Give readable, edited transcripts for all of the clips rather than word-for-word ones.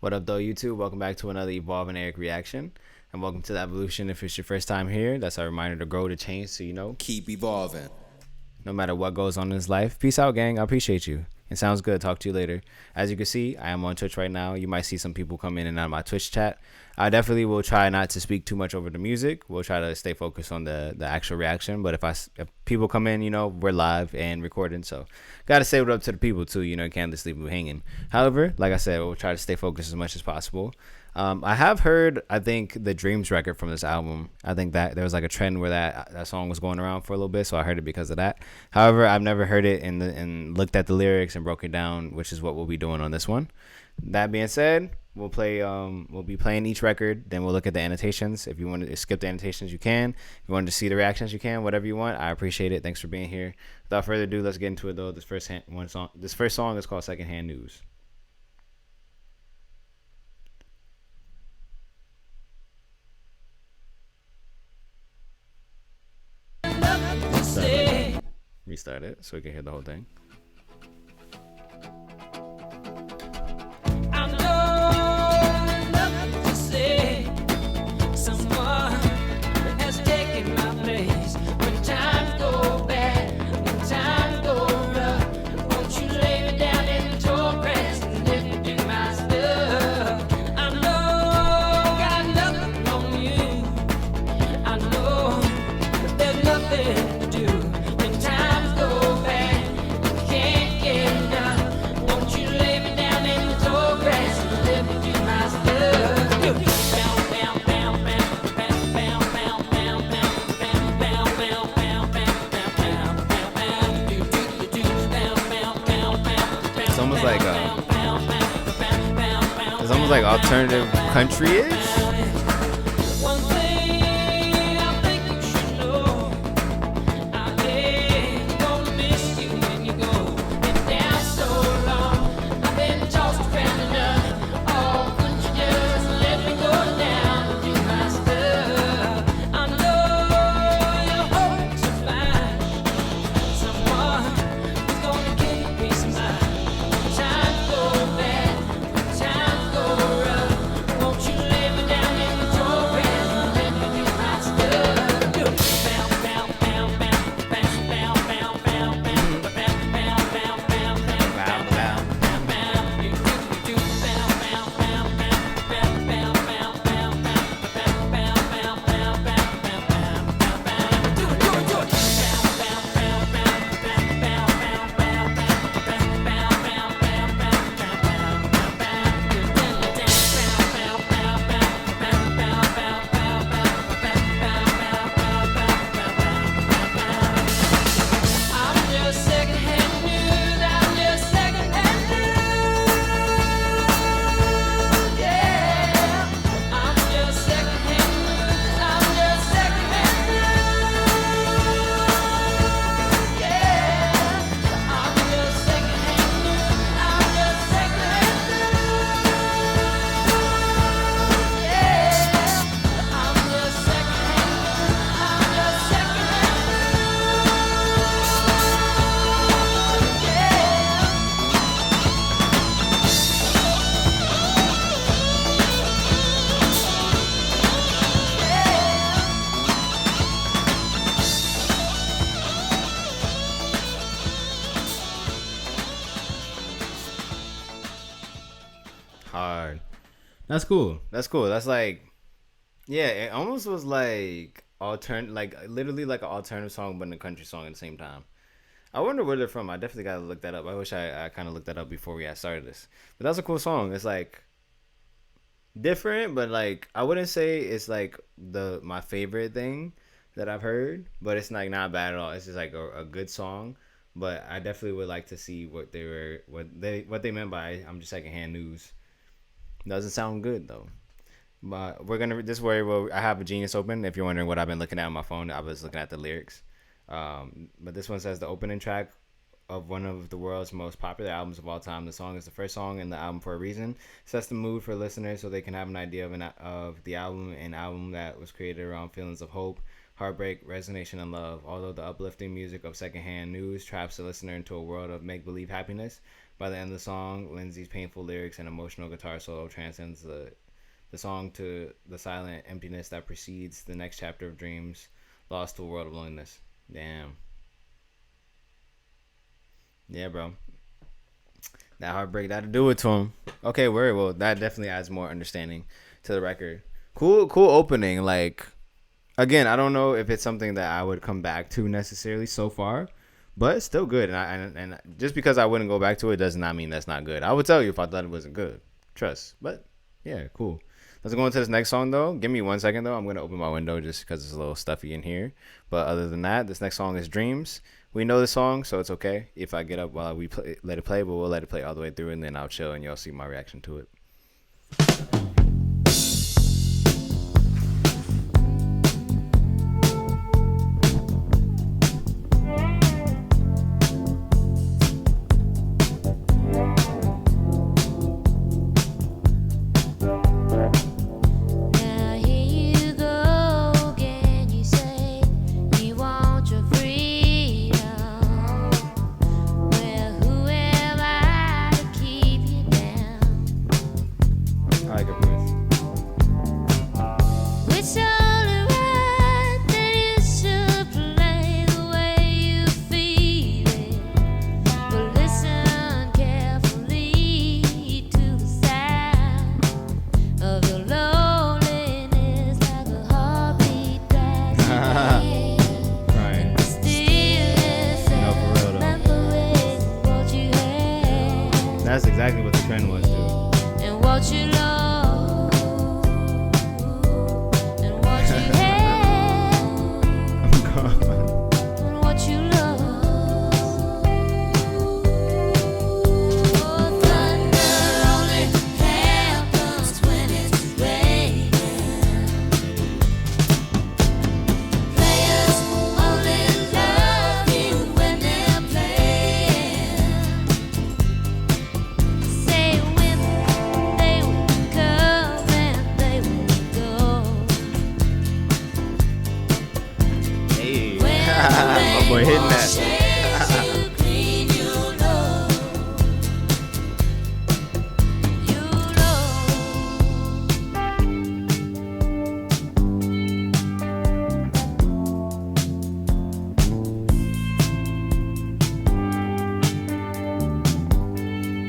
What up, though, YouTube? Welcome back to another Evolve and Eric reaction. And welcome to the Evolution. If it's your first time here, that's our reminder to grow, to change, so Keep evolving. no matter what goes on in this life. Peace out, gang. I appreciate you. It sounds good. Talk to you later. As you can see, I am on Twitch right now. You might see some people come in and out of my Twitch chat. I definitely will try not to speak too much over the music. We'll try to stay focused on the actual reaction. But if people come in, we're live and recording. So got to say what up to the people, too. You can't just leave them hanging. However, like I said, we'll try to stay focused as much as possible. I have heard, I think, the Dreams record from this album. I think that there was like a trend where that song was going around for a little bit, so I heard it because of that. However, I've never heard it and looked at the lyrics and broke it down, which is what we'll be doing on this one. That being said, we'll be playing each record, then we'll look at the annotations. If you want to skip the annotations, you can. If you want to see the reactions, you can. Whatever you want, I appreciate it. Thanks for being here. Without further ado, let's get into it though. This first song is called Secondhand News. Restart it so we can hear the whole thing. It's almost like alternative country-ish. Hard. That's cool. That's cool. That's like, yeah, it almost was like like literally like an alternative song, but in a country song at the same time. I wonder where they're from. I definitely gotta look that up. I wish I kind of looked that up before we had started this. But that's a cool song. It's like different, but like I wouldn't say it's like my favorite thing that I've heard, but it's like not bad at all. It's just like a good song. But I definitely would like to see what they meant by I'm just secondhand news. Doesn't sound good though. But this is where I have a Genius open. If you're wondering what I've been looking at on my phone, I was looking at the lyrics. But this one says the opening track of one of the world's most popular albums of all time. The song is the first song in the album for a reason. Sets the mood for listeners so they can have an idea of the album, an album that was created around feelings of hope, heartbreak, resignation, and love. Although the uplifting music of Secondhand News traps the listener into a world of make-believe happiness, By the end of the song, Lindsay's painful lyrics and emotional guitar solo transcends the song to the silent emptiness that precedes the next chapter of dreams, lost to a world of loneliness. Damn. Yeah, bro. That heartbreak, that'll do it to him. Okay, word. Well, that definitely adds more understanding to the record. Cool opening. Like, again, I don't know if it's something that I would come back to necessarily so far, but it's still good. And just because I wouldn't go back to it does not mean that's not good. I would tell you if I thought it wasn't good. Trust. But yeah, cool. Let's go into this next song though. Give me 1 second though. I'm gonna open my window just because it's a little stuffy in here. But other than that, this next song is Dreams. We know the song, so it's okay if I get up while we let it play. But we'll let it play all the way through, and then I'll chill, and y'all see my reaction to it. That's exactly what the trend was too. And what you love, and what you hate. I'm gone. And what you love. Oh, thunder only happens when it's raining. Players only love you when they're playing. My boy hitting that.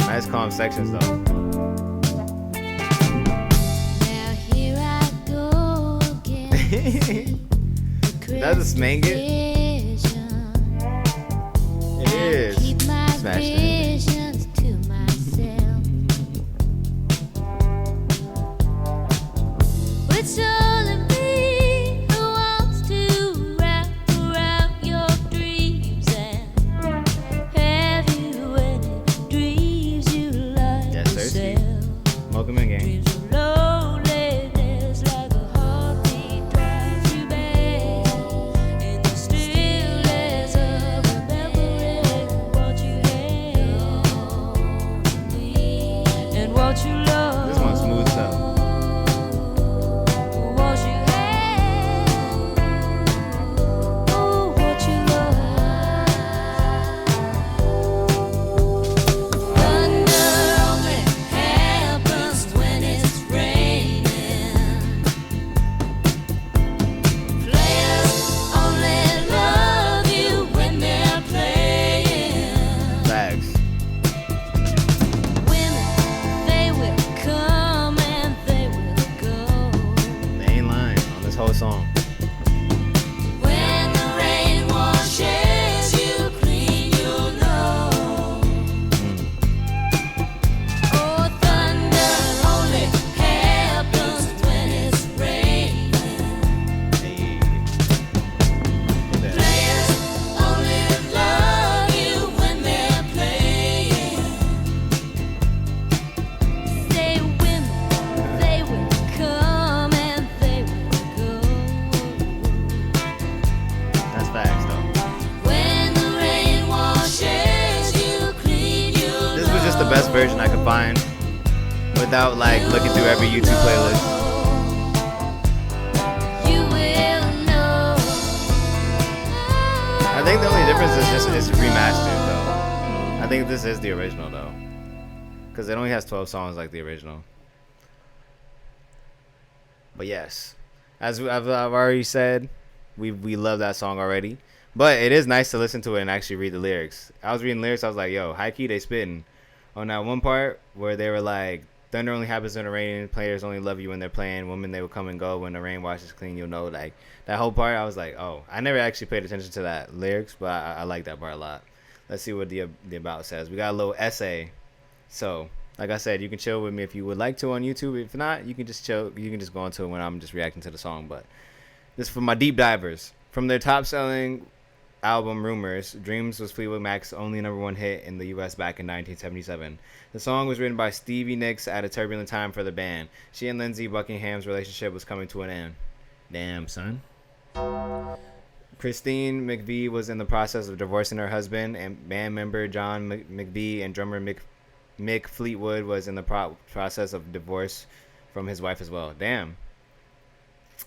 Nice calm sections though. Now here I go again. That's a smang it. Smash visions to myself. It's all in me who wants to wrap around your dreams. And have you any dreams you like? Yes, yourself? Welcome in, gang. Dreams of loneliness like a heartbeat drives you back in the stillness of remembering what you and what you love. This one's smooth stuff. What you have, what you love. Thunder only happens when it's raining. Players only love you when they're playing. Facts. Whole song. When the rain washes you clean, you'll know. Oh, thunder only happens when it's raining. Hey. Players only love you when they're playing. Say women, they will come and they will go. That's facts though. When the rain washes you clean, you know. This was just the best version I could find without like looking through every YouTube playlist. You will know. I think the only difference is just it's remastered though. I think this is the original though, because it only has 12 songs like the original. But yes, as I've already said, we love that song already. But it is nice to listen to it and actually read the lyrics. I was reading lyrics, I was like, yo, high key they spitting on that one part where they were like, thunder only happens in the rain, players only love you when they're playing, women they will come and go, when the rain washes clean, you'll know. Like that whole part, I was like, oh, I never actually paid attention to that lyrics, but I like that part a lot. Let's see what the about says. We got a little essay. So like I said, you can chill with me if you would like to on YouTube. If not, you can just chill. You can just go into it when I'm just reacting to the song. But this is for my deep divers. From their top-selling album Rumours, Dreams was Fleetwood Mac's only #1 hit in the U.S. back in 1977. The song was written by Stevie Nicks at a turbulent time for the band. She and Lindsey Buckingham's relationship was coming to an end. Damn, son. Christine McVie was in the process of divorcing her husband, and band member John McVie and drummer Mick Fleetwood was in the process of divorce from his wife as well. Damn.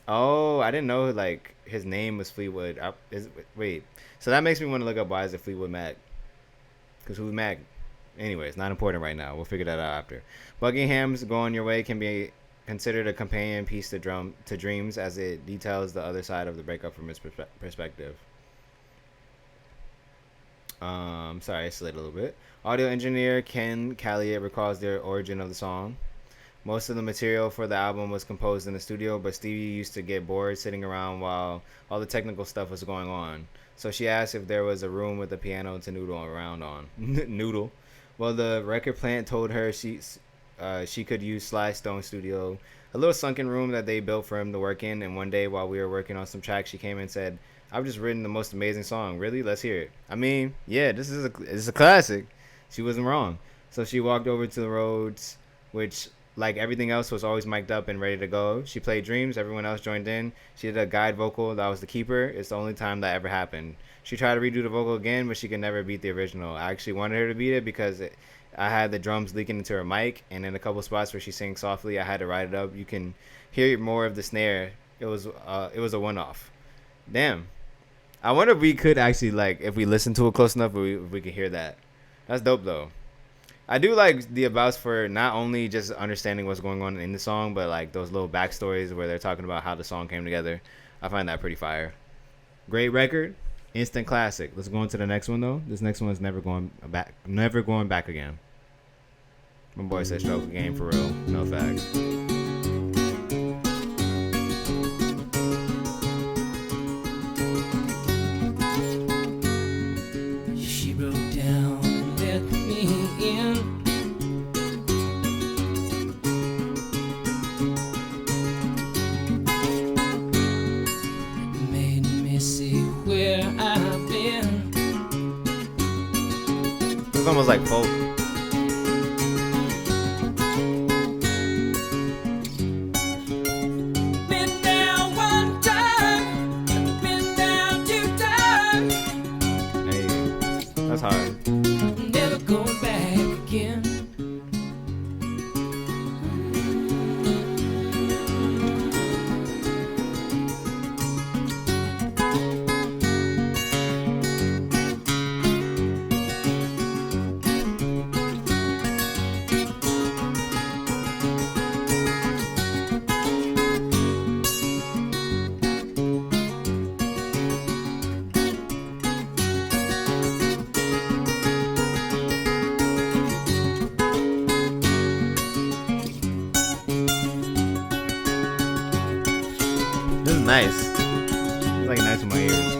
Oh, I didn't know like his name was Fleetwood. Wait, so that makes me want to look up why is it Fleetwood Mac? Because who's Mac? Anyways, not important right now. We'll figure that out after. Buckingham's "Go On Your Way" can be considered a companion piece to Dreams, as it details the other side of the breakup from his perspective. Sorry, I slid a little bit. Audio engineer Ken Calliet recalls the origin of the song. Most of the material for the album was composed in the studio, but Stevie used to get bored sitting around while all the technical stuff was going on. So she asked if there was a room with a piano to noodle around on. Noodle. Well, the record plant told her she could use Sly Stone Studio, a little sunken room that they built for him to work in. And one day while we were working on some tracks, she came and said, "I've just written the most amazing song. Really? Let's hear it." I mean, yeah, this is a classic. She wasn't wrong. So she walked over to the Rhodes, which, like everything else, was always mic'd up and ready to go. She played Dreams. Everyone else joined in. She did a guide vocal. That was the keeper. It's the only time that ever happened. She tried to redo the vocal again, but she could never beat the original. I actually wanted her to beat it because I had the drums leaking into her mic, and in a couple spots where she sings softly, I had to write it up. You can hear more of the snare. It was a one-off. Damn. I wonder if we could actually, like, if we listen to it close enough, if we could hear that. That's dope, though. I do like the abouts for not only just understanding what's going on in the song, but like those little backstories where they're talking about how the song came together. I find that pretty fire. Great record, instant classic. Let's go on to the next one though. This next one is never going back again. My boy said stroke game for real. No facts. She broke down and let me in. Made me see where I've been. It's almost like folk. Been down one time, been down two times. Hey, that's hard. Never going back again. This is nice. It's like nice in my ears.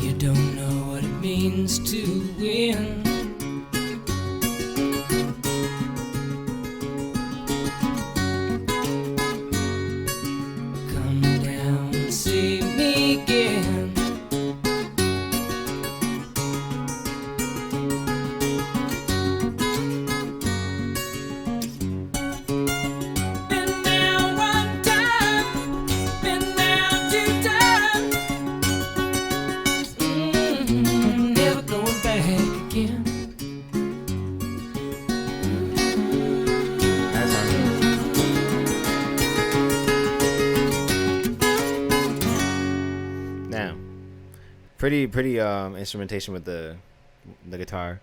You don't know what it means to win. Come down and see me again. Been Pretty instrumentation with the guitar,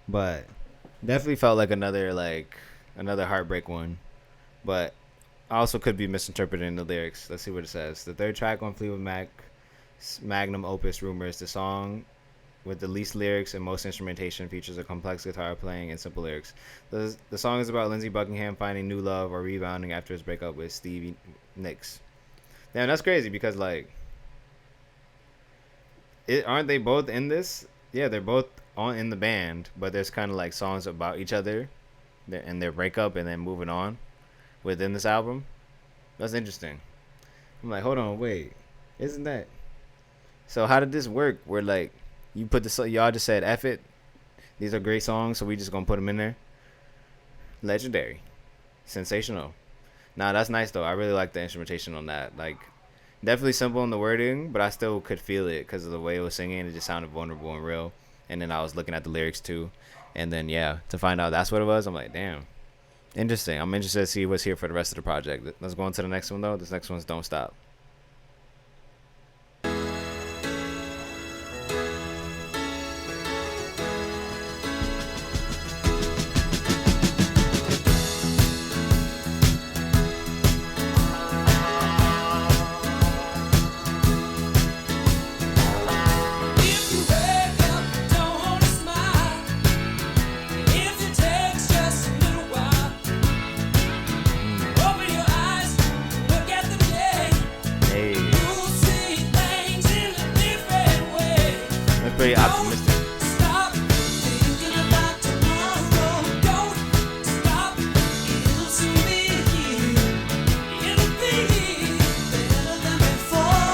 but definitely felt like another heartbreak one. But I also could be misinterpreting the lyrics. Let's see what it says. The third track on Fleetwood Mac's magnum opus Rumours, the song with the least lyrics and most instrumentation, features a complex guitar playing and simple lyrics. The song is about Lindsey Buckingham finding new love or rebounding after his breakup with Stevie Nicks. Damn, that's crazy because aren't they both in this? Yeah, they're both on in the band, but there's kind of like songs about each other and their breakup and then moving on within this album. That's interesting. I'm like, hold on, wait, isn't that? So how did this work? Where like you put the y'all just said F it. These are great songs, so we just gonna put them in there. Legendary, sensational. Nah, that's nice though. I really like the instrumentation on that. Like, definitely simple in the wording, but I still could feel it because of the way it was singing. It just sounded vulnerable and real. And then I was looking at the lyrics too, and then yeah, to find out that's what it was, I'm like, damn, interesting. I'm interested to see what's here for the rest of the project. Let's go on to the next one though. This next one's Don't Stop. If you wake up, don't wanna smile. If it takes just a little while, open your eyes, look at the day. Hey, You'll see things in a different way. that's pretty optimistic. Don't stop thinking about tomorrow. Don't stop, it'll soon be here. It'll be better than before.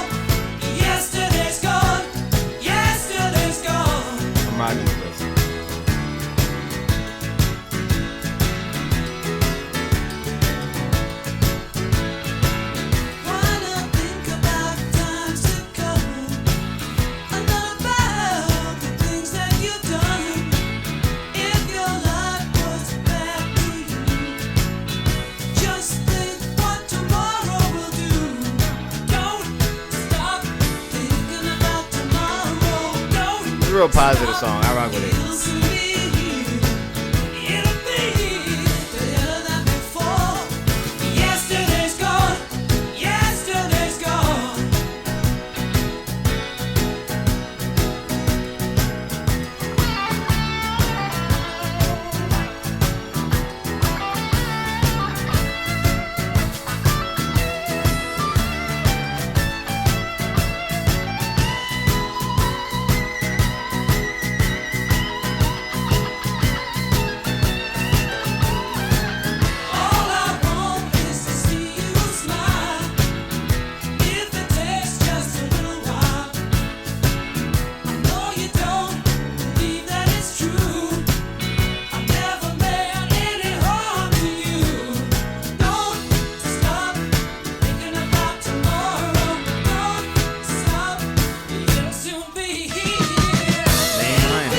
Yesterday's gone. Yesterday's gone. I'm rocking with this. Wanna think about times to come, and not about the things that you've done. If your life was back to you, just think what tomorrow will do. Don't stop thinking about tomorrow. Don't It's a real positive song. I rock with it. it'll soon be here. It'll be better than before. Yesterday's gone. Yesterday's gone. All I want is to see you smile. If it takes just a little while, I know you don't believe that it's true. I never meant any harm to you. Don't stop thinking about tomorrow. Don't stop, it'll soon be here. Man.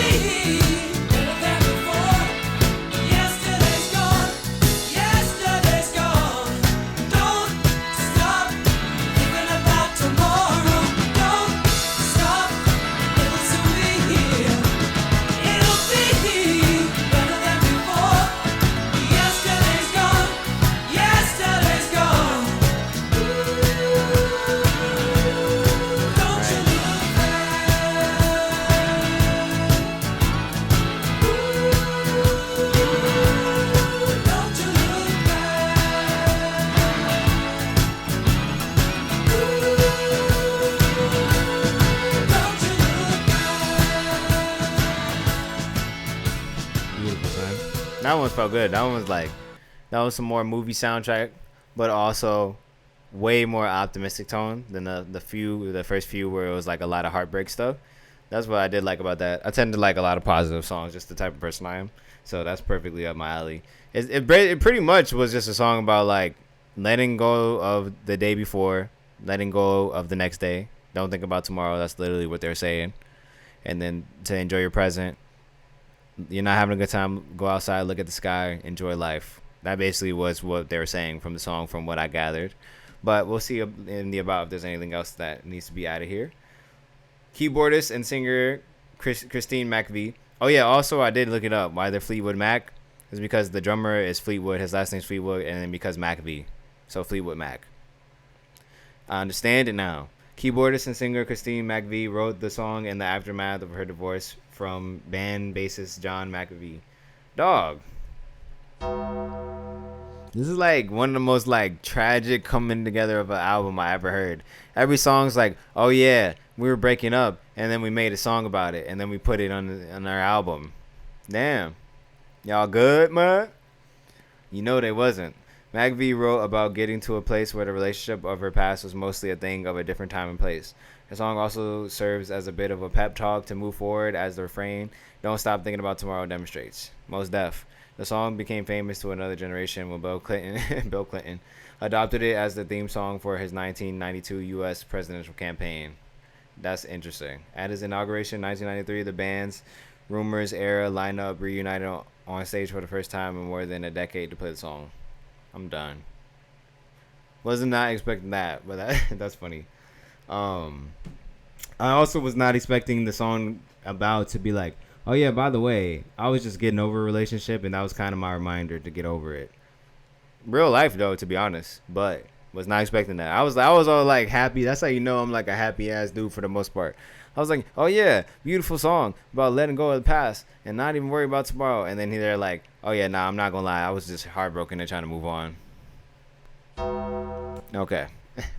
Better than before. Yesterday's gone. Yesterday's gone. Don't stop thinking about tomorrow. Don't stop. It'll soon be here. It'll be better than before. Yesterday's gone. Yesterday's gone. Don't you look back. Don't you look back. Don't you look back. Beautiful, son. That one felt good. That was some more movie soundtrack, but also way more optimistic tone than the first few where it was like a lot of heartbreak stuff. That's what I did like about that. I tend to like a lot of positive songs, just the type of person I am. So that's perfectly up my alley. It pretty much was just a song about like letting go of the day before, letting go of the next day. Don't think about tomorrow. That's literally what they're saying. And then to enjoy your present. You're not having a good time, go outside, look at the sky, enjoy life. That basically was what they were saying from the song, from what I gathered. But we'll see in the about if there's anything else that needs to be added here. Keyboardist and singer Christine McVie. Oh yeah, also I did look it up. Why they're Fleetwood Mac is because the drummer is Fleetwood, his last name's Fleetwood, and then because McVie, so Fleetwood Mac. I understand it now. Keyboardist and singer Christine McVie wrote the song in the aftermath of her divorce from band bassist John McVie. Dog. This is like one of the most like tragic coming together of an album I ever heard. Every song's like, oh yeah, we were breaking up, and then we made a song about it, and then we put it on our album. Damn, y'all good, man? You know they wasn't. McVie wrote about getting to a place where the relationship of her past was mostly a thing of a different time and place. The song also serves as a bit of a pep talk to move forward, as the refrain, "Don't stop thinking about tomorrow," demonstrates. Most Def. The song became famous to another generation when Bill Clinton adopted it as the theme song for his 1992 U.S. presidential campaign. That's interesting. At his inauguration in 1993, the band's Rumours era lineup reunited on stage for the first time in more than a decade to play the song. I'm done. Wasn't not expecting that, but that's funny. I also was not expecting the song about to be like, oh yeah, by the way, I was just getting over a relationship, and that was kind of my reminder to get over it. Real life though, to be honest, but was not expecting that. I was all like happy. That's how you know I'm like a happy ass dude for the most part. I was like, oh yeah, beautiful song about letting go of the past and not even worry about tomorrow. And then they're like, oh yeah, nah, I'm not gonna lie, I was just heartbroken and trying to move on. Okay.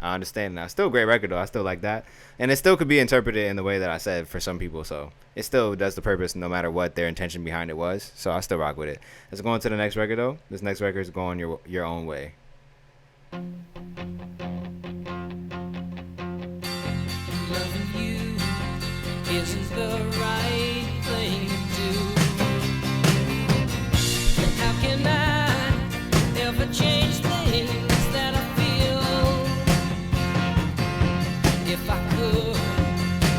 I understand now. Still a great record though. I still like that. And it still could be interpreted in the way that I said for some people, so it still does the purpose no matter what their intention behind it was. So I still rock with it. Let's go on to the next record though. This next record is Going Your Own Way. Loving you isn't the right thing to do. And how can I ever change things that I feel? If I could,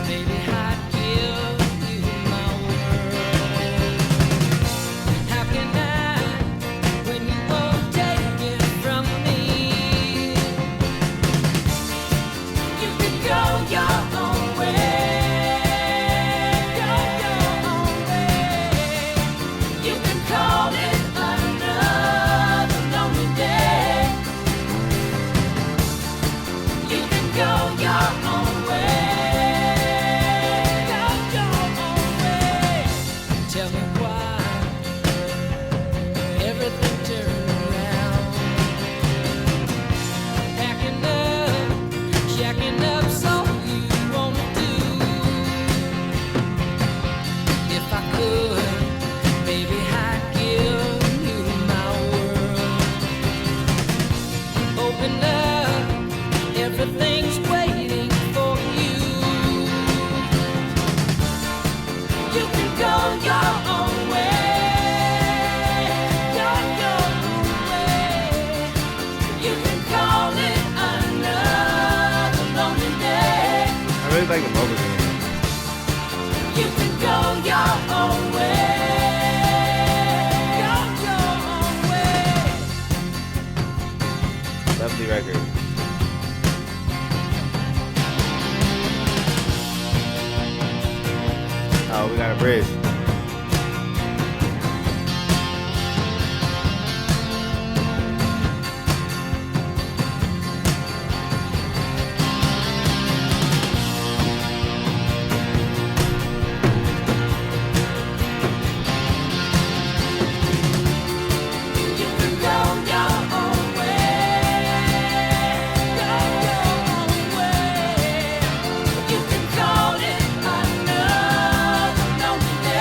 maybe I'd give you my world. How can I, when you won't take it from me? You can go your own way. Go your own way. You can call it another lonely day. You can go your own way. Go your own way. Tell me why everything turned around. Packing up, checking up, so you wanna do. If I could, baby, I'd give you my world. Open up, everything's waiting for you. You can go your own way. Go your own way. You can call it another lonely day. I really like the vocals in it. You can go your own way. Go your own way. Lovely record. Oh, we got a bridge. You can go your own way. Go your own way. You can call it another lonely day.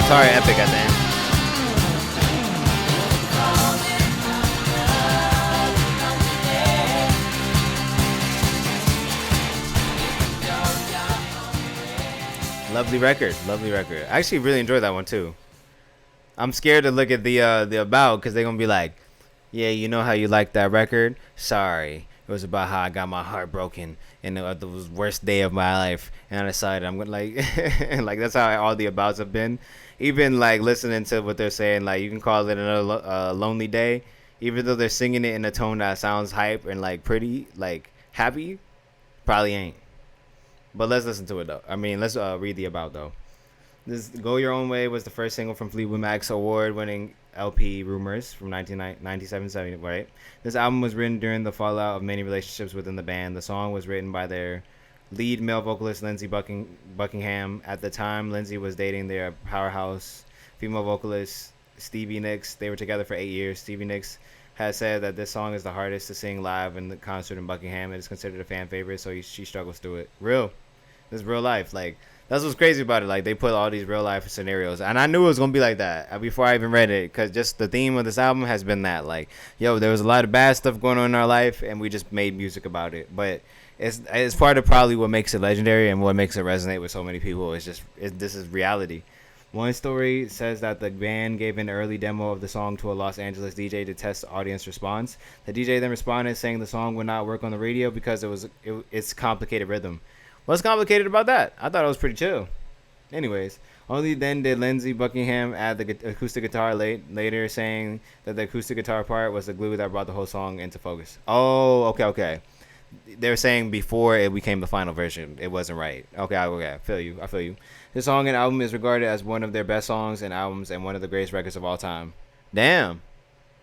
guitar epic at the end. Lovely record, lovely record. I actually really enjoyed that one too. I'm scared to look at the about because they're gonna be like, yeah, you know how you like that record? Sorry, it was about how I got my heart broken and the worst day of my life, and I decided I'm gonna like, like that's how all the abouts have been. Even like listening to what they're saying, like you can call it another lonely day, even though they're singing it in a tone that sounds hype and like pretty, like happy, probably ain't. But let's listen to it though. I mean, let's read the about though. This "Go Your Own Way" was the first single from Fleetwood Mac's award-winning LP "Rumors" from 1977, right? This album was written during the fallout of many relationships within the band. The song was written by their lead male vocalist, Lindsey Buckingham. At the time, Lindsey was dating their powerhouse female vocalist, Stevie Nicks. They were together for 8 years. Stevie Nicks has said that this song is the hardest to sing live in the concert in Buckingham. It is considered a fan favorite, so she struggles through it. Real. This is real life. Like, that's what's crazy about it. Like, they put all these real life scenarios, and I knew it was gonna be like that before I even read it, because just the theme of this album has been that, like, yo, there was a lot of bad stuff going on in our life, and we just made music about it. But it's part of probably what makes it legendary and what makes it resonate with so many people. This is reality. One story says that the band gave an early demo of the song to a Los Angeles DJ to test audience response. The DJ then responded saying the song would not work on the radio because it's complicated rhythm. What's complicated about that? I thought it was pretty chill. Anyways, only then did Lindsey Buckingham add the acoustic guitar later, saying that the acoustic guitar part was the glue that brought the whole song into focus. Oh, okay. They were saying before it became the final version, it wasn't right. Okay, I feel you. This song and album is regarded as one of their best songs and albums and one of the greatest records of all time. Damn,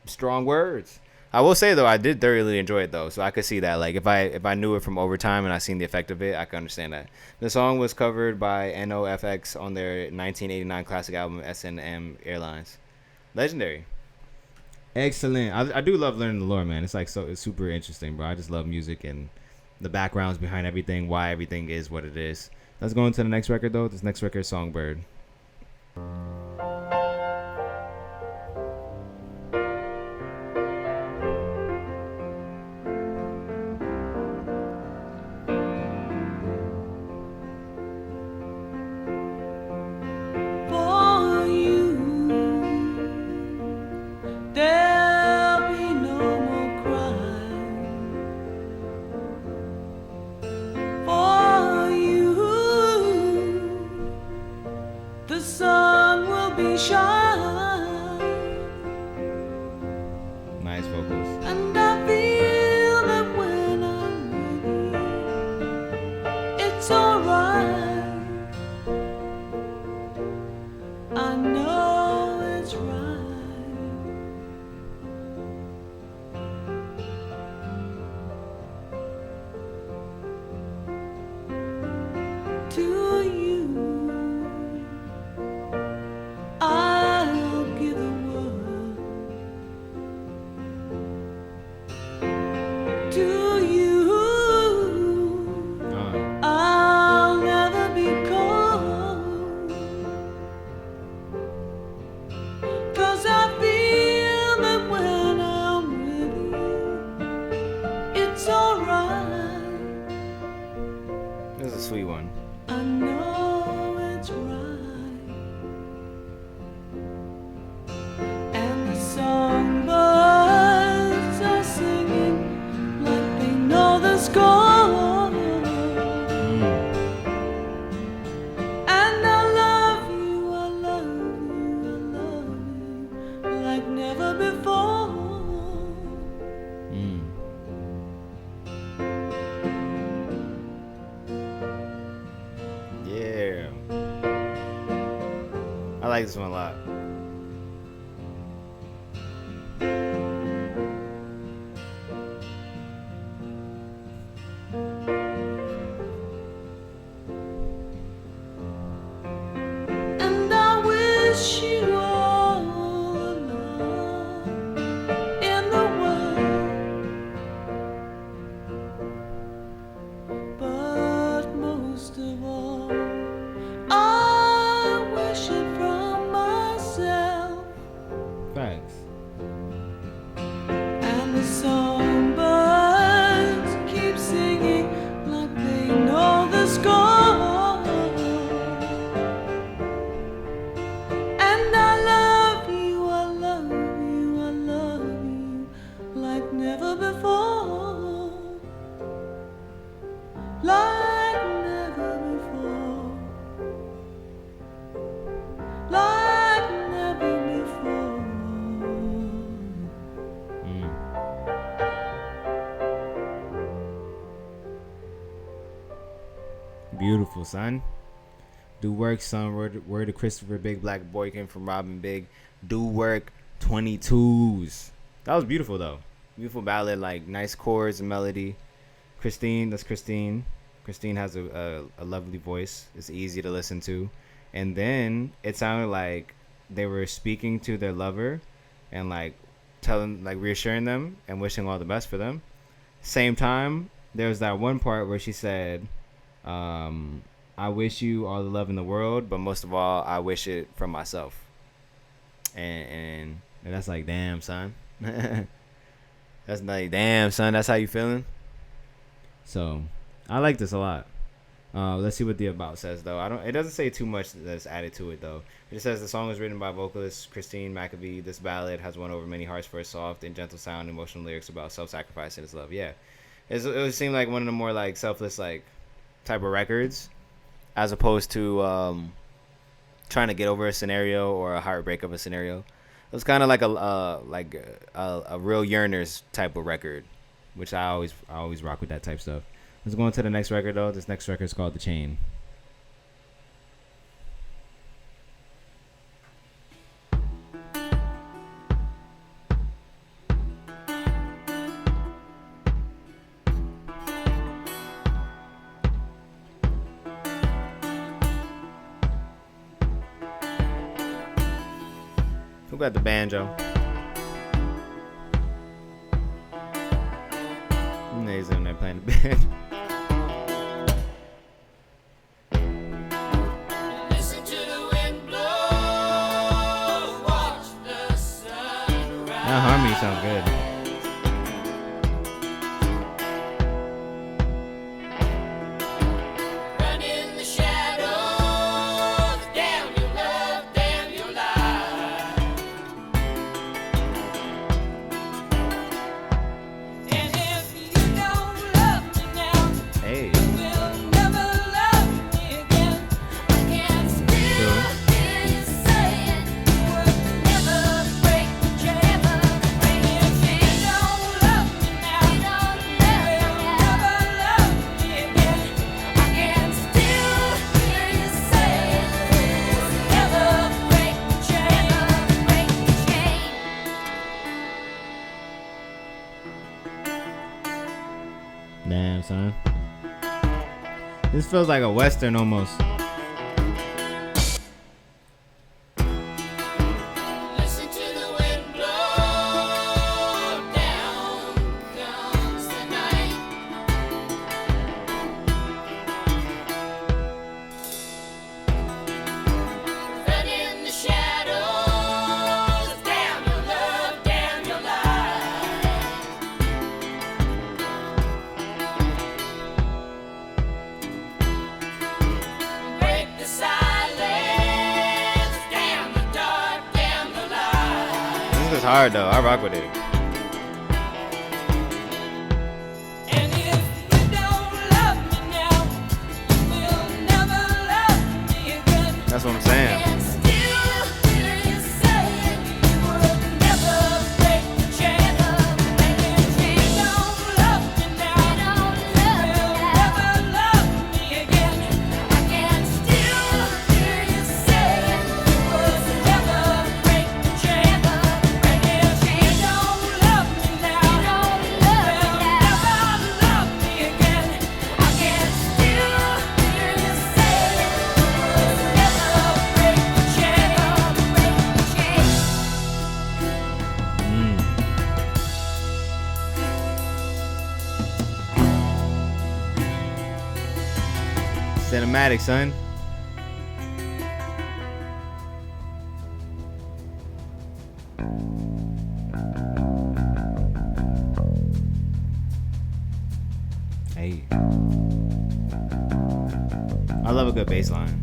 strong words. I will say though, I did thoroughly enjoy it though, so I could see that. Like if I knew it from over time and I seen the effect of it, I could understand that. The song was covered by NOFX on their 1989 classic album S&M Airlines. Legendary. Excellent. I do love learning the lore, man. It's super interesting, bro. I just love music and the backgrounds behind everything, why everything is what it is. Let's go into the next record though. This next record is Songbird. For you, there'll be no more crying. For you, the sun will be shining, Nice vocals. and I feel that when I'm with you, it's alright. I know it's right. To you, I'll give the world. To you, I'll never be cold. 'Cause I feel that when I'm with you, it's alright. This is a sweet one. I know it's right. And the songbirds are singing like they know the score. And I love you, I love you, I love you like never before. Yeah. I like this one a lot. And I wish you all the love in the world. But most of all, I wish it from my never before, like never before, like never before. Beautiful, son. Do work, son. Word to Christopher Big Black Boy came from Robin Big. Do work 22s. That was beautiful, though. Beautiful ballad, like nice chords and melody. Christine, that's Christine. Christine has a lovely voice. It's easy to listen to. And then it sounded like they were speaking to their lover and like telling, like reassuring them and wishing all the best for them. Same time, there was that one part where she said, I wish you all the love in the world, but most of all, I wish it from myself. And that's like, damn, son. That's like, damn, son. That's how you feeling? So, I like this a lot. Let's see what the about says, though. It doesn't say too much that's added to it, though. It just says the song was written by vocalist Christine McAvie. This ballad has won over many hearts for its soft and gentle sound, emotional lyrics about self-sacrifice and its love. Yeah, it would seem like one of the more like selfless like type of records, as opposed to trying to get over a scenario or a heartbreak of a scenario. It was kind of like a real yearners type of record, which I always rock with that type stuff. Let's go on to the next record, though. This next record is called The Chain. Who got the banjo? He's in there playing the band. Listen to the wind blow, watch the sun rise. That harmony sounds good. Run in the shadows, damn your love, damn your life. And if you don't love me now, Hey. you'll never love me again. I can still hear you saying you would never break the chain. If you don't love me now, you'll never love me again. I can still hear you saying you would never break the chain. Damn, son. This feels like a Western almost. Listen to the wind blow, down comes the night. Run in the shadows, damn your love, damn your life. Break the silence, damn the dark, damn the light. This is hard though. I rock with it. And if you don't love me now, you will never love me again. That's what I'm saying. And still hear you saying you would never break the chain. And if you don't love me now, you will never love me again. I can still hear you saying you would never break the chain. And if you don't love me now, you will never love me again. I can still hear you saying you would never break the chain. Cinematic, son. Hey. I love a good bass line.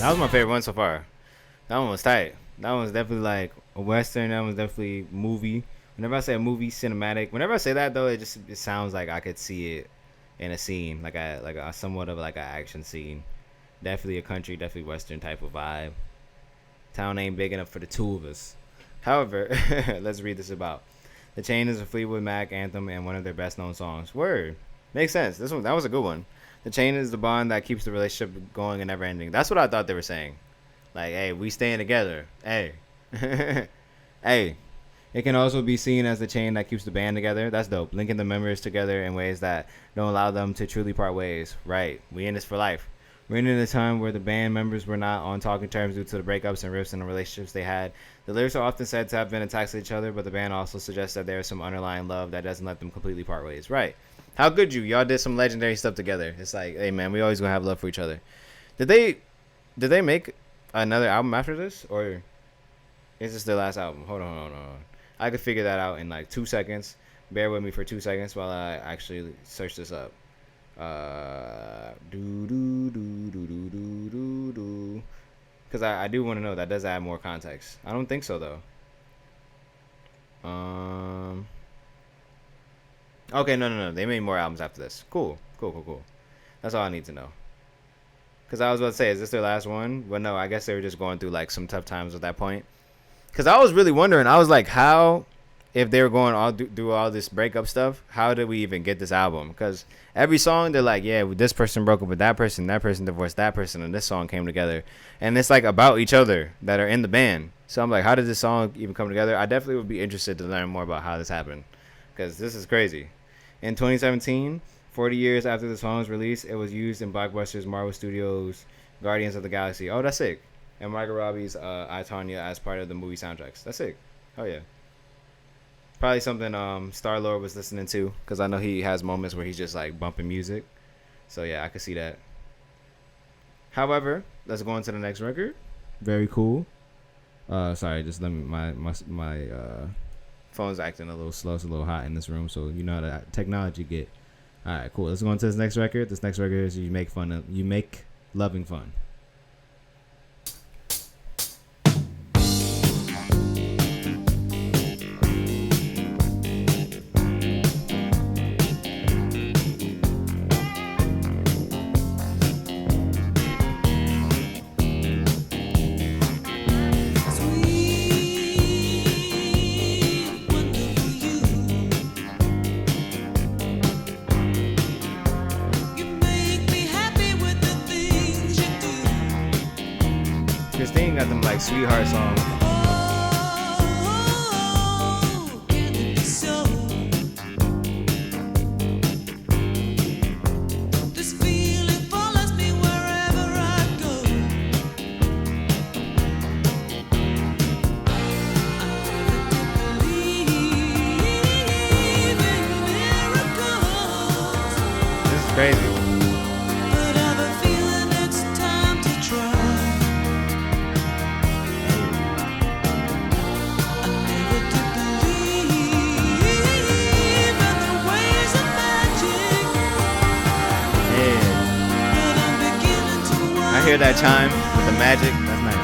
That was my favorite one so far. That one was tight. That one was definitely like a western. That was definitely movie. Whenever I say a movie, cinematic. Whenever I say that though, it sounds like I could see it in a scene, like a somewhat of like an action scene. Definitely a country, definitely western type of vibe. Town ain't big enough for the two of us. However, let's read this about. The Chain is a Fleetwood Mac anthem and one of their best known songs. Word. Makes sense. That was a good one. The chain is the bond that keeps the relationship going and never ending. That's what I thought they were saying. Like, hey, we staying together. Hey. Hey. It can also be seen as the chain that keeps the band together. That's dope. Linking the members together in ways that don't allow them to truly part ways. Right. We in this for life. We're in a time where the band members were not on talking terms due to the breakups and rifts in the relationships they had. The lyrics are often said to have been attacks to each other, but the band also suggests that there is some underlying love that doesn't let them completely part ways. Right. How could you? Y'all did some legendary stuff together. It's like, hey man, we always gonna have love for each other. Did they make another album after this, or is this their last album? Hold on. I could figure that out in like 2 seconds. Bear with me for 2 seconds while I actually search this up. Because I do want to know. That does add more context. I don't think so though. Okay, no. They made more albums after this. Cool. That's all I need to know. Because I was about to say, is this their last one? But no, I guess they were just going through like some tough times at that point. Because I was really wondering. I was like, how, if they were going all do all this breakup stuff, how did we even get this album? Because every song, they're like, yeah, this person broke up with that person divorced that person, and this song came together. And it's like about each other that are in the band. So I'm like, how did this song even come together? I definitely would be interested to learn more about how this happened. Because this is crazy. In 2017, 40 years after the song's release, it was used in Blockbuster's Marvel Studios' Guardians of the Galaxy. Oh, that's sick. And Margot Robbie's I, Tonya as part of the movie soundtracks. That's sick. Oh, yeah. Probably something Star-Lord was listening to, because I know he has moments where he's just like bumping music. So, yeah, I could see that. However, let's go on to the next record. Very cool. Sorry, just let me, my phone's acting a little slow. It's a little hot in this room, so you know how the technology get. All right, cool. Let's go on to this next record. This next record is You Make Loving Fun. Christine got them like sweetheart songs. This is crazy. I hear that chime with the magic. That's nice.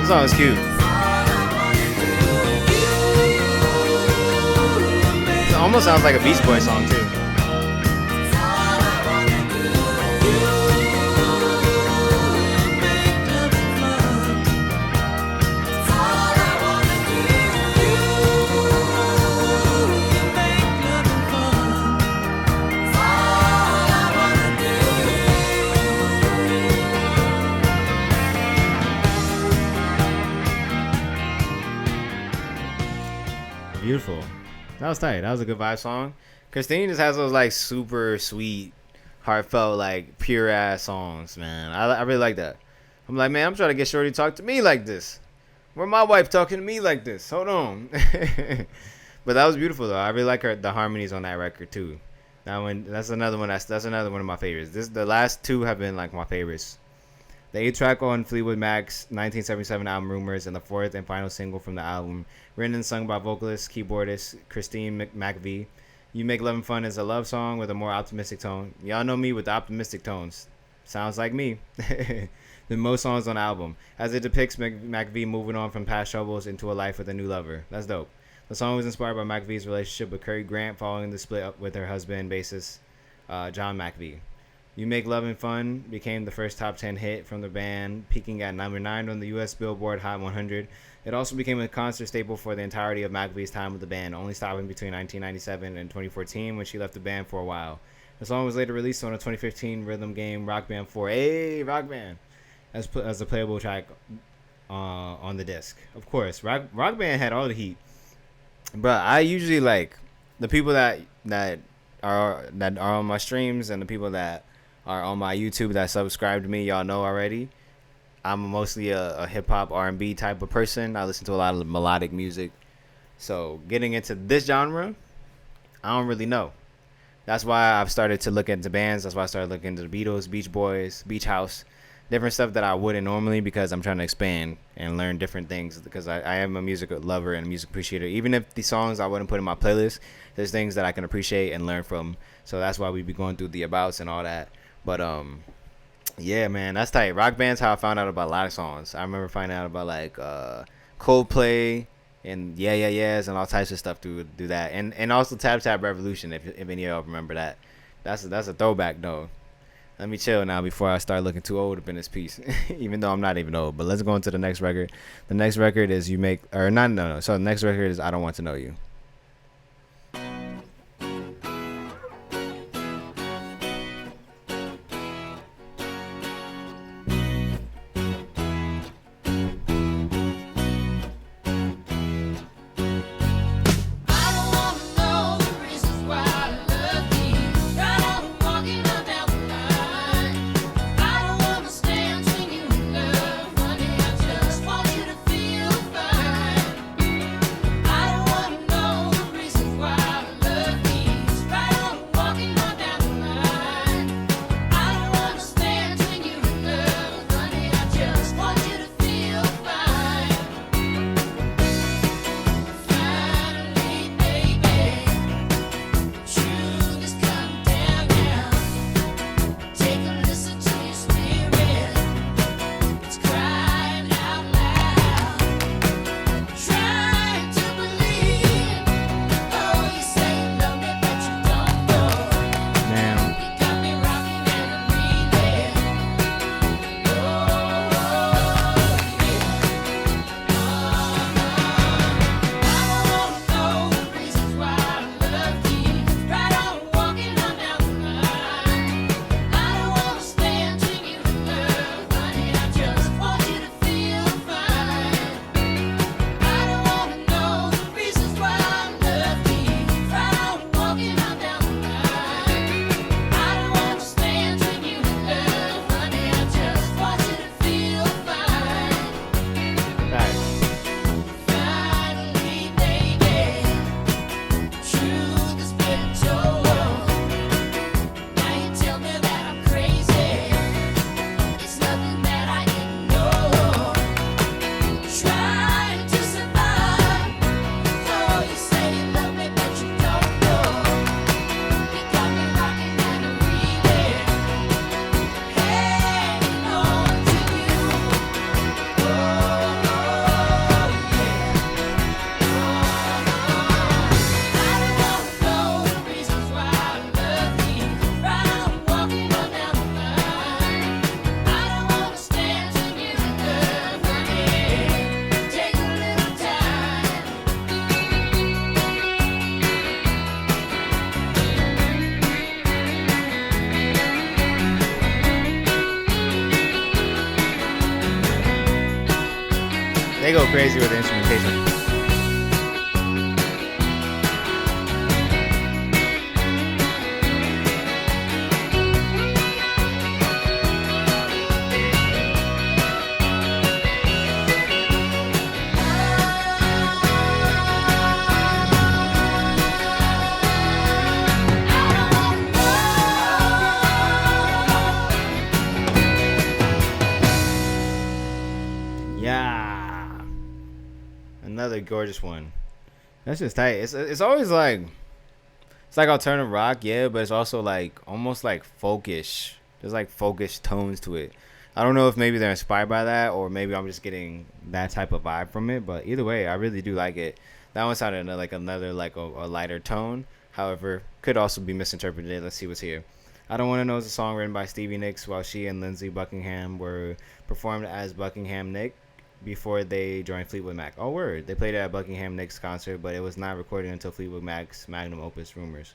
This song is cute. It almost sounds like a Beach Boy song too. Beautiful. That was tight. That was a good vibe song. Christine just has those like super sweet, heartfelt, like pure ass songs, man. I really like that. I'm like, man, I'm trying to get Shorty to talk to me like this. Where my wife talking to me like this? Hold on. But that was beautiful though. I really like the harmonies on that record too. That one, that's another one. That's another one of my favorites. The last two have been like my favorites. The 8-track on Fleetwood Mac's 1977 album Rumours, and the fourth and final single from the album, written and sung by vocalist, keyboardist Christine McVie. You Make Lovin' Fun is a love song with a more optimistic tone. Y'all know me with the optimistic tones. Sounds like me. Than most songs on the album, as it depicts McVie moving on from past troubles into a life with a new lover. That's dope. The song was inspired by McVie's relationship with Cary Grant following the split up with her husband, bassist John McVie. You Make Lovin' Fun became the first top 10 hit from the band, peaking at number 9 on the U.S. Billboard Hot 100. It also became a concert staple for the entirety of McVie's time with the band, only stopping between 1997 and 2014 when she left the band for a while. The song was later released on a 2015 rhythm game Rock Band 4, Rock Band, as a playable track on the disc. Of course, Rock Band had all the heat. But I usually like the people that are on my streams and the people that are on my YouTube that subscribe to me, y'all know already. I'm mostly a hip hop R&B type of person. I listen to a lot of melodic music. So getting into this genre, I don't really know. That's why I've started to look into bands. That's why I started looking into the Beatles, Beach Boys, Beach House, different stuff that I wouldn't normally, because I'm trying to expand and learn different things, because I am a music lover and a music appreciator. Even if the songs I wouldn't put in my playlist, there's things that I can appreciate and learn from. So that's why we be going through the abouts and all that. But yeah, man, that's tight. Rock Band's how I found out about a lot of songs. I remember finding out about like Coldplay and Yeah Yeah Yeahs and all types of stuff through that, and also Tap Tap Revolution, if any of y'all remember that. That's a throwback though. Let me chill now before I start looking too old up in this piece, even though I'm not even old. But let's go into the next record. The next record is You Make, or not, no. So the next record is I Don't Want to Know You. They go crazy with the instrumentation. Yeah, another gorgeous one. That's just tight. It's always like it's like alternative rock, yeah, but it's also like almost like folkish. There's like folkish tones to it. I don't know if maybe they're inspired by that or maybe I'm just getting that type of vibe from it. But either way, I really do like it. That one sounded like another like a lighter tone. However, could also be misinterpreted. Let's see what's here. I Don't Want to Know is a song written by Stevie Nicks while she and Lindsey Buckingham were performed as Buckingham Nick before they joined Fleetwood Mac. Oh, word. They played it at Buckingham Nick's concert, but it was not recorded until Fleetwood Mac's magnum opus, Rumours.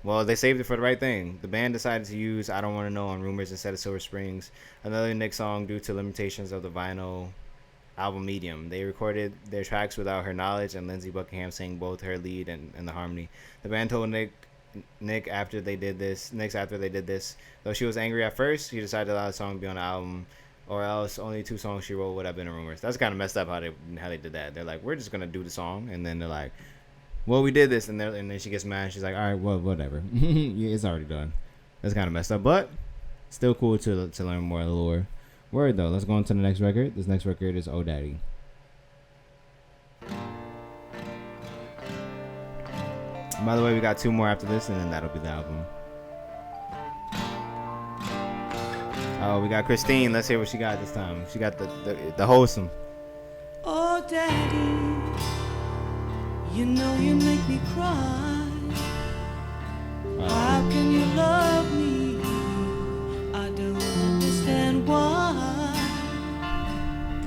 Well, they saved it for the right thing. The band decided to use I Don't Want to Know on Rumours instead of Silver Springs, another Nick song due to limitations of the vinyl album medium. They recorded their tracks without her knowledge, and Lindsey Buckingham sang both her lead and the harmony. The band told Nick after they did this, though she was angry at first, she decided to allow the song to be on the album, or else only 2 songs she wrote would have been in Rumours. That's kind of messed up how they did that. They're like, we're just gonna do the song, and then they're like, well, we did this, and then she gets mad. She's like, all right, well, whatever. Yeah, it's already done. That's kind of messed up, but still cool to learn more of the lore. Word though, let's go on to the next record. This next record is Oh Daddy. By the way, we got 2 more after this, and then that'll be the album. Oh, we got Christine. Let's hear what she got this time. She got the wholesome. Oh, Daddy, you know you make me cry. How can you love me? I don't understand why.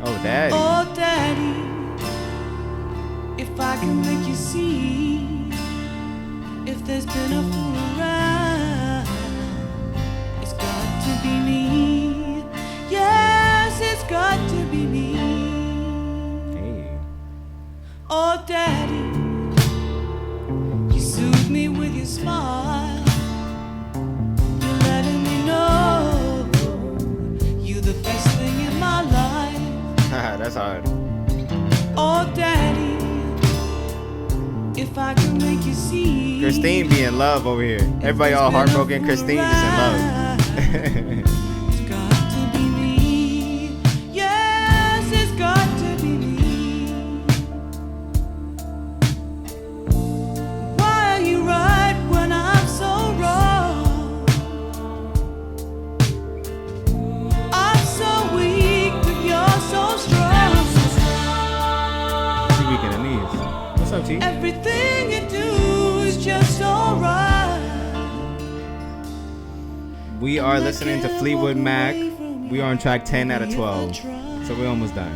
Oh, Daddy. Oh, Daddy, if I can make you see, if there's been a fool around, it's got to be me. Yes, it's got to be me. Hey. Oh, Daddy, you soothe me with your smile. You're letting me know you're the best thing in my life. That's hard. Oh, Daddy, if I can make you see. Christine be in love over here. Everybody all heartbroken. Christine just in love. It's got to be me. Yes, it's got to be me. Why are you right when I'm so wrong? I'm so weak, but you're so strong. She weak in the knees. What's up, T? Everything you do is just alright. We are listening to Fleetwood Mac. We are on track 10 out of 12. So we're almost done.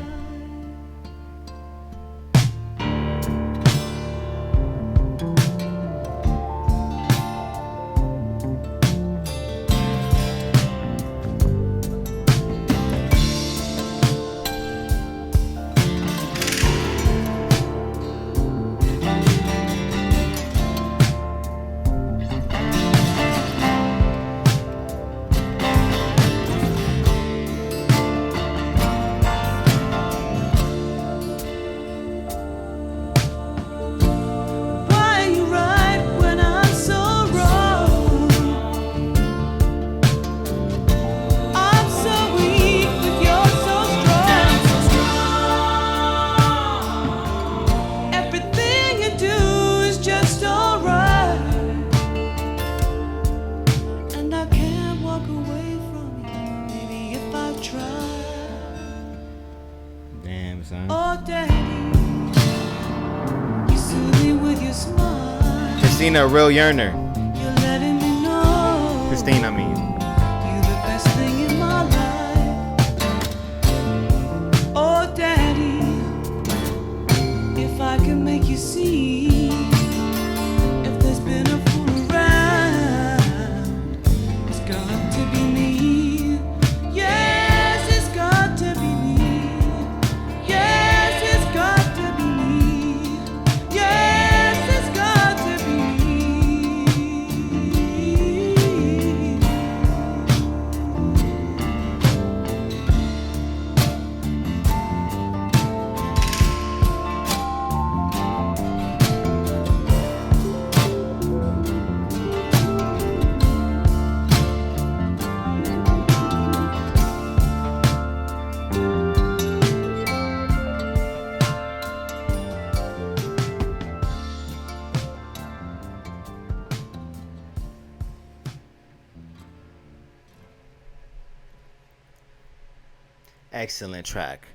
Why are you right when I'm so wrong? I'm so weak, but you're so strong. Everything you do is just alright, and I can't walk away from you, maybe if I try. Damn, son. Oh, Daddy, you soothe me with your smile. Christina, a real yearner. You're letting me know Christine, I mean. you're the best thing in my life. Oh, Daddy, if I can make you see, if there's been a fool around, it's got to be me. Yes, it's got to be me. Yes, Excellent track.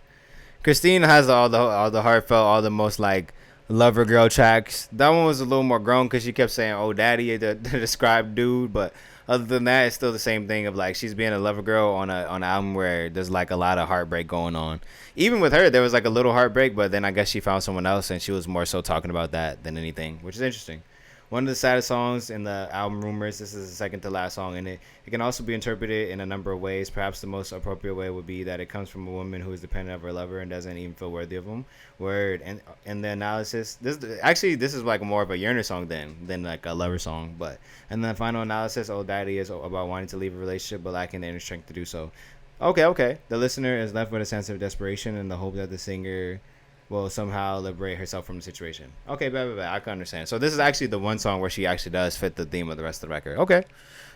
Christine has all the heartfelt, all the most like lover girl tracks. That one was a little more grown because she kept saying "oh daddy" to describe dude, but other than that, it's still the same thing of like she's being a lover girl on an album where there's like a lot of heartbreak going on. Even with her, there was like a little heartbreak, but then I guess she found someone else and she was more so talking about that than anything, which is interesting. One of the saddest songs in the album Rumors. This is the second to last song in it. It can also be interpreted in a number of ways. Perhaps the most appropriate way would be that it comes from a woman who is dependent of her lover and doesn't even feel worthy of him. Word. And in the analysis, this is like more of a yearner song than like a lover song. But and the final analysis, "Old Daddy" is about wanting to leave a relationship but lacking the inner strength to do so. Okay. The listener is left with a sense of desperation and the hope that the singer will somehow liberate herself from the situation. Okay, bad. I can understand. So this is actually the one song where she actually does fit the theme of the rest of the record. Okay,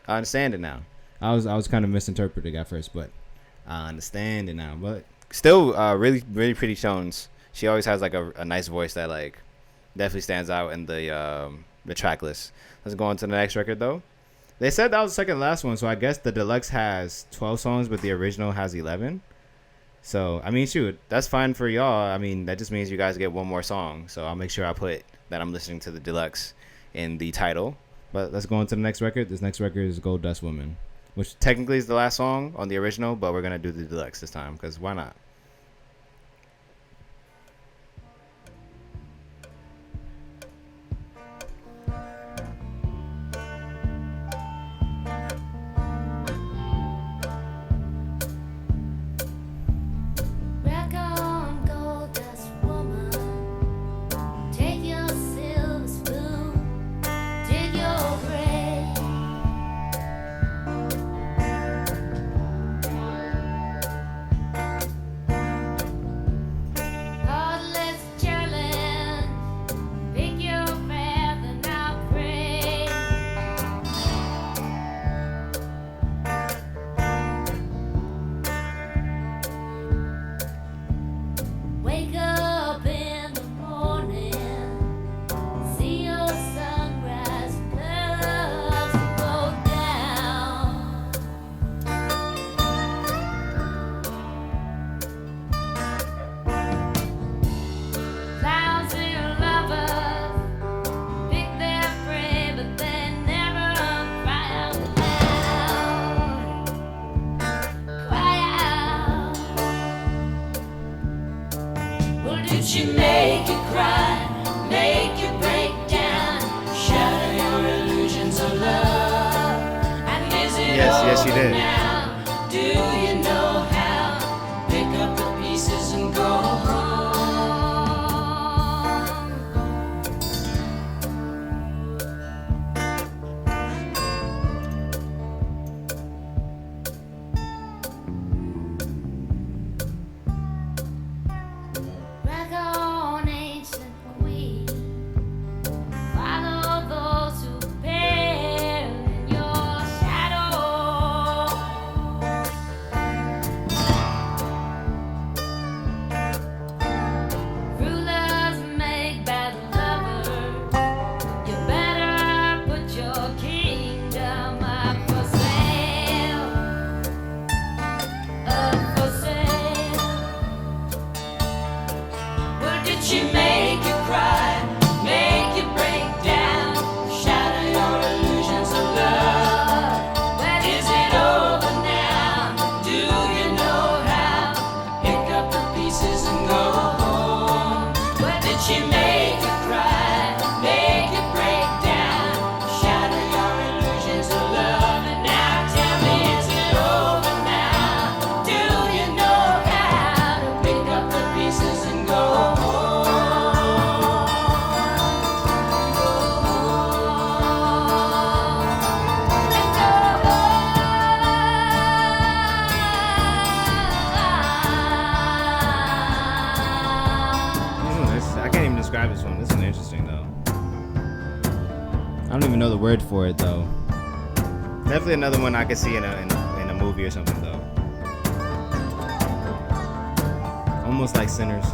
I understand it now. I was kind of misinterpreting at first, but I understand it now. But still, really pretty tones. She always has like a nice voice that like definitely stands out in the track list. Let's go on to the next record though. They said that was the second to last one, so I guess the deluxe has 12 songs, but the original has 11. So, I mean, shoot, that's fine for y'all. I mean, that just means you guys get one more song. So I'll make sure I put that I'm listening to the deluxe in the title. But let's go on to the next record. This next record is Gold Dust Woman, which technically is the last song on the original, but we're going to do the deluxe this time because why not? Rock on, gold dust woman. Take your silver spoon, dig your grave. Heartless children, pick your path and I'll pray. Wake up in the morning, see your sunrise, clouds go down. Lousy lovers pick their prey, but they never cry out loud. Cry out. Well, did she make you cry, make you break down, shatter your illusions of love? And is it Yes, she over did. now? Do you know how? Pick up the pieces and go home. Rock on, ancient queen. Follow those who bear in your shadow. Rulers make bad lovers. You better put your kingdom up for sale. Up for sale. Well, did she make you cry, make you break down, shatter your illusions of love? Well, is it over now? Do you know how? Pick up the pieces and go home. Well, did she make you cry, make you break down, shatter your illusions of love? And now tell me, is it over now? Do you know how to pick up the pieces and go home? I can't even describe this one. This is interesting though. I don't even know the word for it though. Definitely another one I could see in a movie or something though. Almost like Sinners.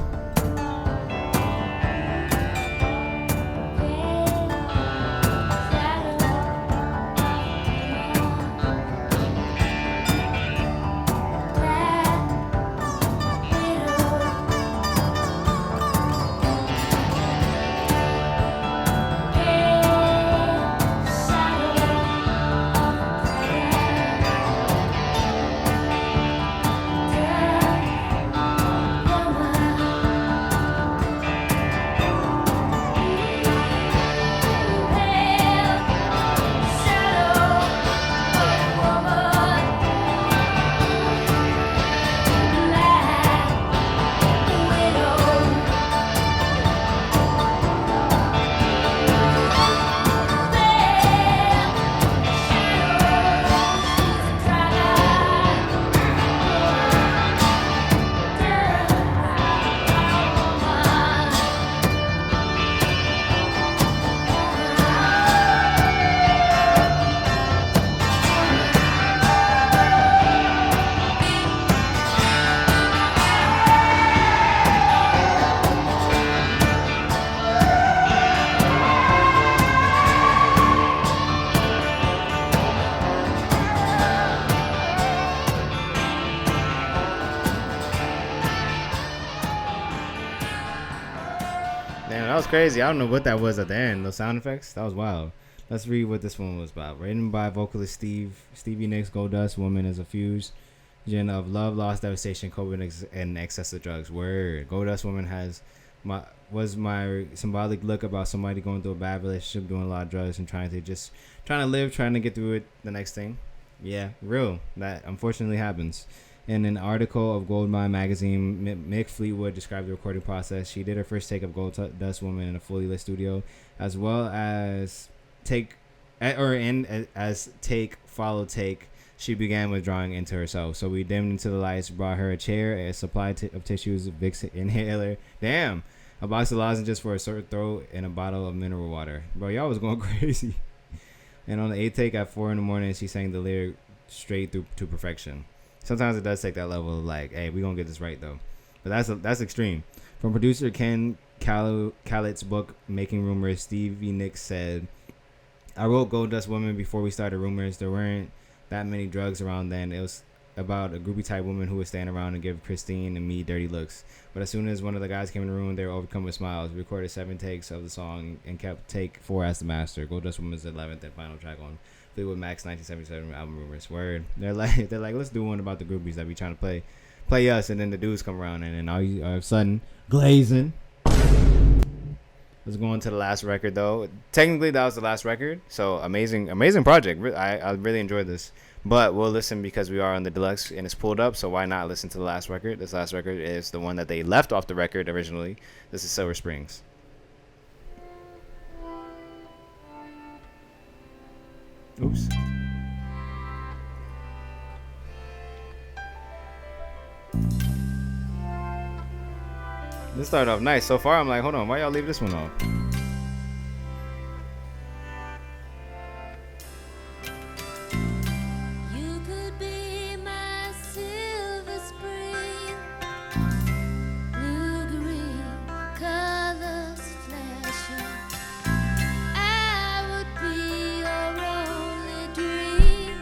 That was crazy. I don't know what that was at the end. Those sound effects. That was wild. Let's read what this one was about. Written by vocalist Stevie Nicks. Goldust Woman is a fusion of love, loss, devastation, coping, and excessive drugs. Word. Goldust Woman was my symbolic look about somebody going through a bad relationship, doing a lot of drugs, and trying to live, trying to get through it. The next thing. Yeah, real. That unfortunately happens. In an article of Goldmine magazine, Mick Fleetwood described the recording process. She did her first take of Goldust Woman in a fully lit studio, as well as take, follow take. She began withdrawing into herself. So we dimmed into the lights, brought her a chair, a supply of tissues, Vicks inhaler, damn, a box of lozenges for a sore throat, and a bottle of mineral water. Bro, y'all was going crazy. And on the 8th take at 4 a.m, she sang the lyric straight through to perfection. Sometimes it does take that level of like, hey, we gonna get this right though. But that's extreme. From producer Ken Callett's book Making Rumors, Stevie Nicks said, I wrote Goldust Woman before we started Rumors. There weren't that many drugs around then. It was about a groupie type woman who would stand around and give Christine and me dirty looks. But as soon as one of the guys came in the room, they were overcome with smiles. We recorded 7 takes of the song and kept take 4 as the master. Goldust Woman's the 11th and final track on Fleetwood Mac's 1977 album Rumors. Word. They're like, let's do one about the groupies that be trying to play us, and then the dudes come around, and then all of a sudden, glazing. Let's go on to the last record, though. Technically, that was the last record, so amazing project. I really enjoyed this. But we'll listen because we are on the deluxe, and it's pulled up, so why not listen to the last record? This last record is the one that they left off the record originally. This is Silver Springs. Oops. This started off nice. So far, I'm like, hold on, why y'all leave this one off? You could be my silver spring, blue-green colors flashing. I would be your only dream.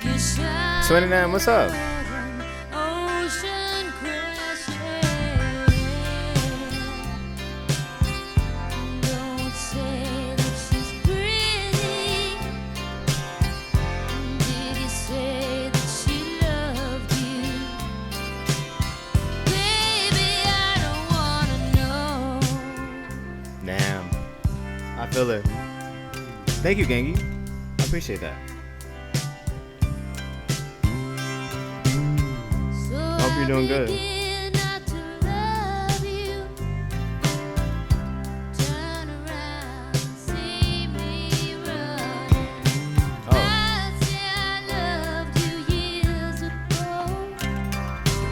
You shine 29, what's up? ocean crashing. Don't say that she's pretty. Did you say that she loved you? Baby, I don't wanna know. Damn. I feel it. Thank you, Gengi. I appreciate that. Hope you're doing good.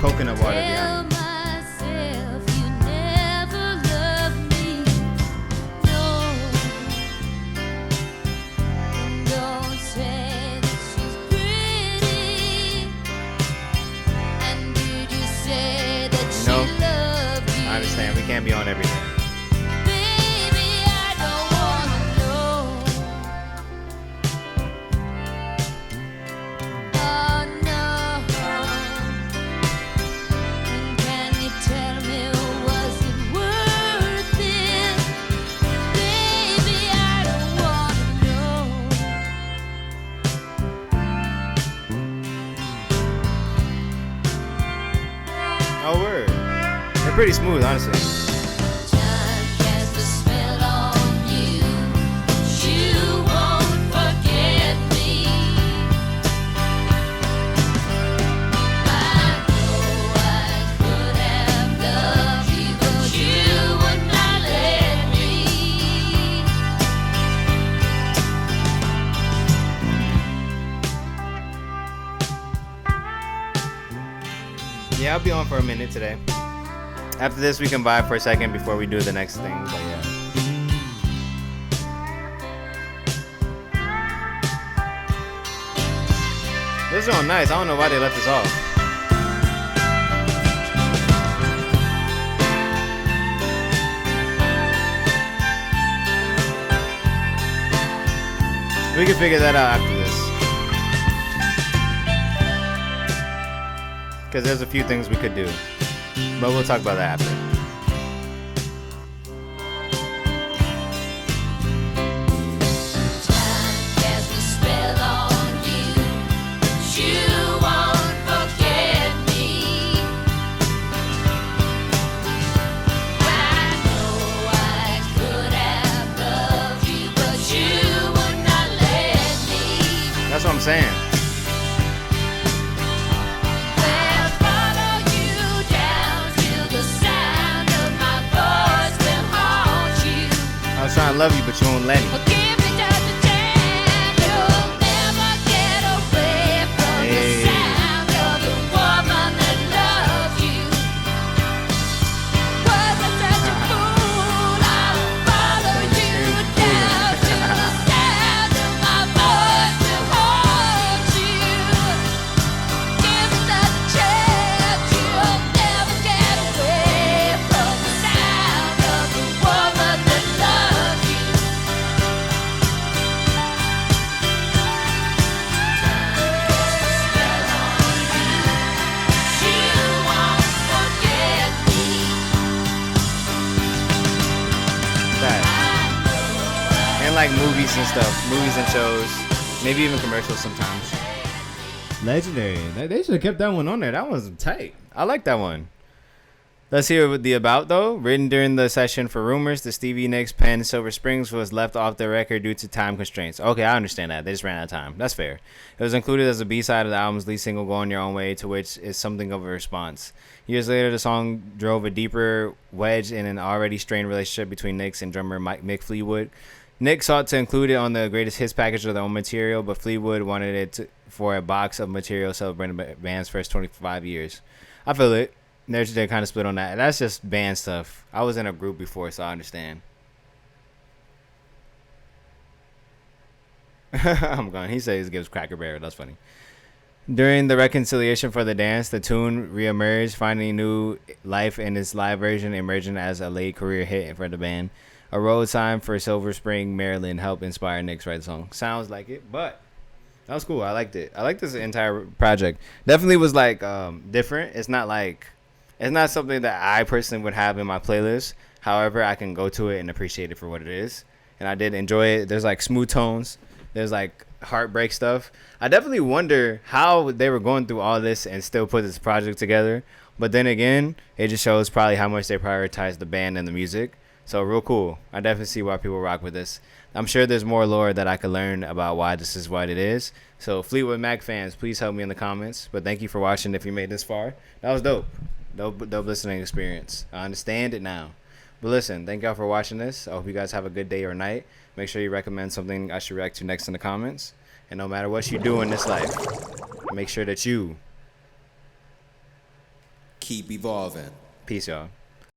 Coconut water behind me. I understand. We can't be on everything. Baby, I don't wanna know. Oh no. Can you tell me, was it worth it? Baby, I don't wanna know. Oh, word. They're pretty smooth, honestly. Time casts a spell on you. You won't forget me. I know I could have loved you, but you would not let me. Yeah, I'll be on for a minute today. After this, we can vibe for a second before we do the next thing. But yeah. This is all nice. I don't know why they left this off. We can figure that out after this. Because there's a few things we could do. But we'll talk about that after. saying. Will follow you down till the sound of my voice will haunt you. I was trying to love you, but you won't let me. Give me just a chance. You'll never get away from the Hey. sound of the woman that loves you. Was I such a fool? I'll follow you down till the sound of my voice will haunt you. Give me just a chance. You'll never get away from the sound of the woman that loves you. She won't forget me. That. And like movies and stuff, movies and shows, maybe even commercials sometimes. Legendary. They should have kept that one on there. That one's tight. I like that one. Let's hear what the about though. Written during the session for Rumors, the Stevie Nicks pen Silver Springs was left off the record due to time constraints. Okay, I understand that. They just ran out of time. That's fair. It was included as a B-side of the album's lead single Going Your Own Way, to which is something of a response. Years later, the song drove a deeper wedge in an already strained relationship between Nicks and drummer Mick Fleetwood. Nick sought to include it on the greatest hits package of their own material, but Fleetwood wanted it for a box of material celebrating the band's first 25 years. I feel it. They're kind of split on that. That's just band stuff. I was in a group before, so I understand. I'm gone. He says he gives Cracker Barrel. That's funny. During the reconciliation for the dance, the tune reemerged, finding new life in its live version, emerging as a late career hit for the band. A road sign for Silver Spring, Maryland, helped inspire Nick to write the song. Sounds like it, but that was cool. I liked it. I liked this entire project. Definitely was like different. It's not something that I personally would have in my playlist. However, I can go to it and appreciate it for what it is. And I did enjoy it. There's like smooth tones. There's like heartbreak stuff. I definitely wonder how they were going through all this and still put this project together. But then again, it just shows probably how much they prioritize the band and the music. So real cool. I definitely see why people rock with this. I'm sure there's more lore that I could learn about why this is what it is. So Fleetwood Mac fans, please help me in the comments. But thank you for watching if you made this far. That was dope. Dope listening experience. I understand it now. But listen, thank y'all for watching this. I hope you guys have a good day or night. Make sure you recommend something I should react to next in the comments. And no matter what you do in this life, make sure that you Keep evolving. peace, y'all.